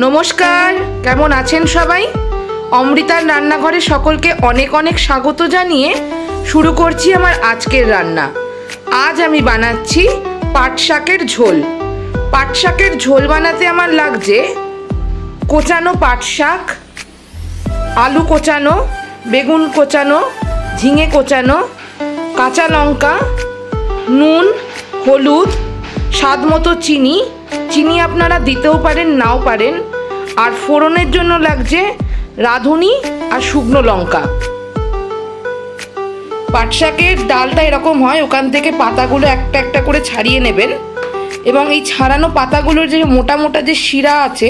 নমস্কার, কেমন আছেন সবাই? অমৃতার রান্নাঘরে সকলকে অনেক অনেক স্বাগত জানিয়ে শুরু করছি আমার আজকের রান্না। আজ আমি বানাচ্ছি পাট শাকের ঝোল। পাট শাকের ঝোল বানাতে আমার লাগছে কোচানো পাট শাক, আলু কোচানো, বেগুন কোচানো, ঝিঙে কোচানো, কাঁচা লঙ্কা, নুন, হলুদ, স্বাদ মতো চিনি আপনারা দিতেও পারেন নাও পারেন, আর ফোড়নের জন্য লাগছে রাঁধুনি আর শুকনো লঙ্কা। পাট শাকের ডালটা এরকম হয়, ওখান থেকে পাতাগুলো একটা একটা করে ছাড়িয়ে নেবেন এবং এই ছাড়ানো পাতাগুলোর যে মোটা মোটা যে শিরা আছে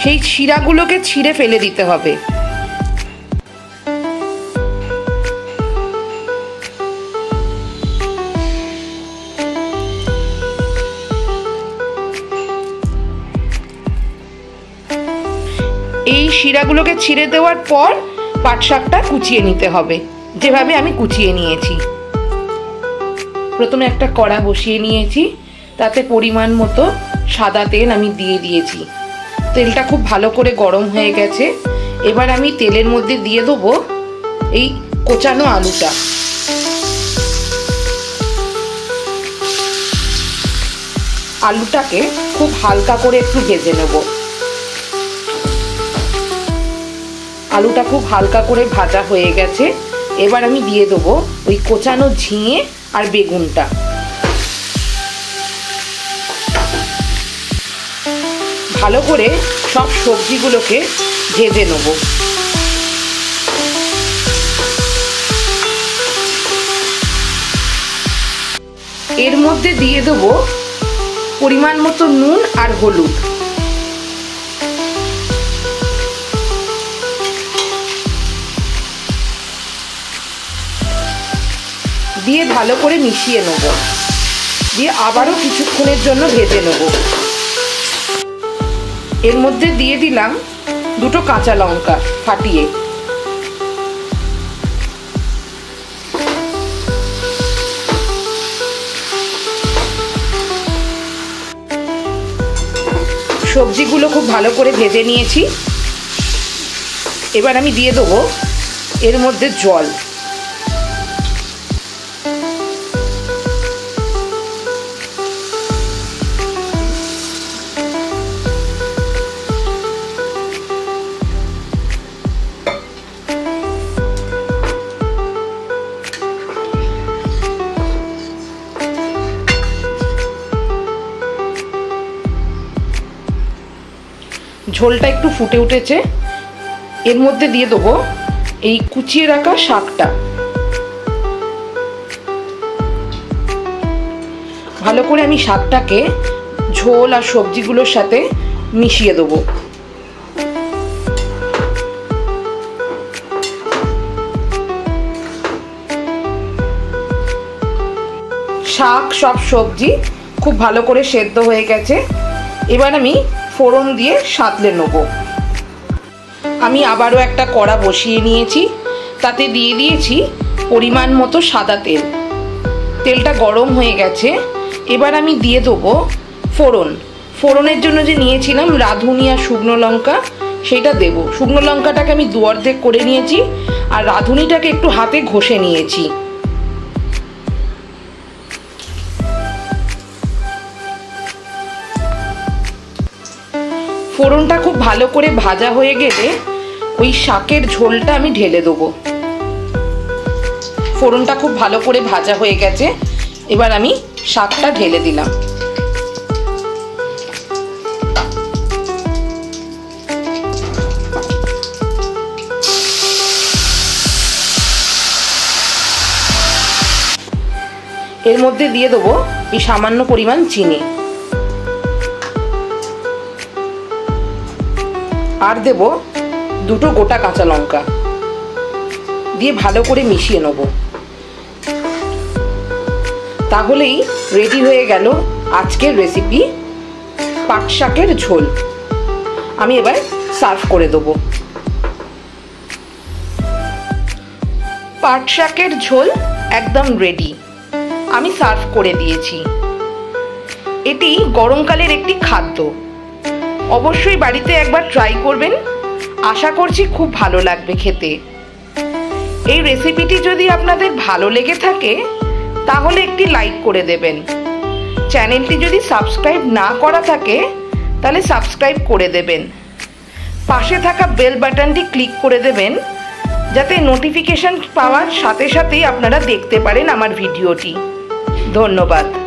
সেই শিরাগুলোকে ছিঁড়ে ফেলে দিতে হবে। এই শিরাগুলোকে ছিঁড়ে দেওয়ার পর পাট শাকটা কুচিয়ে নিতে হবে, যেভাবে আমি কুচিয়ে নিয়েছি। প্রথমে একটা কড়া বসিয়ে নিয়েছি, তাতে পরিমাণ মতো সাদা তেল আমি দিয়ে দিয়েছি। তেলটা খুব ভালো করে গরম হয়ে গেছে। এবার আমি তেলের মধ্যে দিয়ে দেবো এই কোচানো আলুটা। আলুটাকে খুব হালকা করে একটু ভেজে নেব। আলুটা খুব হালকা করে ভাজা হয়ে গেছে। এবার আমি দিয়ে দেবো ওই কোচানো ঝিঙে আর বেগুনটা। ভালো করে সব সবজিগুলোকে ভেজে নেব। এর মধ্যে দিয়ে দেবো পরিমাণ মতো নুন আর হলুদ। দিয়ে ভালো করে মিশিয়ে নেব, দিয়ে আবারও কিছুক্ষণের জন্য ভেজে নেব। এর মধ্যে দিয়ে দিলাম দুটো কাঁচা লঙ্কা ফাটিয়ে। সবজিগুলো খুব ভালো করে ভেজে নিয়েছি। এবার আমি দিয়ে দেবো এর মধ্যে জল। ঝোলটা একটু ফুটে উঠেছে। এর মধ্যে দিয়ে দেবো এই কুচিয়ে রাখা শাকটা। ভালো করে আমি শাকটাকে ঝোল আর সবজিগুলোর সাথে মিশিয়ে দেবো। শাক সব সবজি খুব ভালো করে সেদ্ধ হয়ে গেছে। এবার আমি ফোড়ন দিয়ে সাঁতলে নেব। আমি আবারও একটা কড়া বসিয়ে নিয়েছি, তাতে দিয়ে দিয়েছি পরিমাণ মতো সাদা তেল। তেলটা গরম হয়ে গেছে। এবার আমি দিয়ে দেবো ফোড়ন। ফোড়নের জন্য যে নিয়েছিলাম রাঁধুনি আর শুকনো লঙ্কা, সেটা দেব। শুকনো লঙ্কাটাকে আমি দু অর্ধেক করে নিয়েছি আর রাঁধুনিটাকে একটু হাতে ঘষে নিয়েছি। ফোড়নটা খুব ভালো করে ভাজা হয়ে গেলে ওই শাকের ঝোলটা আমি ঢেলে দেবো। ফোড়নটা খুব ভালো করে ভাজা হয়ে গেছে। এবার আমি শাকটা ঢেলে দিলাম। এর মধ্যে দিয়ে দেবো এই সামান্য পরিমাণ চিনি, আর দেব দুটো গোটা কাঁচা লঙ্কা। দিয়ে ভালো করে মিশিয়ে নেব। তাহলেই রেডি হয়ে গেল আজকের রেসিপি পাট শাকের ঝোল। আমি এবার সার্ভ করে দেব। পাট শাকের ঝোল একদম রেডি। আমি সার্ভ করে দিয়েছি। এটি গরমকালের একটি খাদ্য। অবশ্যই বাড়িতে একবার ট্রাই করবেন, আশা করছি খুব ভালো লাগবে খেতে। এই রেসিপিটি যদি আপনাদের ভালো লেগে থাকে তাহলে একটি লাইক করে দেবেন। চ্যানেলটি যদি সাবস্ক্রাইব না করা থাকে তাহলে সাবস্ক্রাইব করে দেবেন। পাশে থাকা বেল বাটনটি ক্লিক করে দেবেন যাতে নোটিফিকেশন পাওয়ার সাথে সাথেই আপনারা দেখতে পারেন আমার ভিডিওটি। ধন্যবাদ।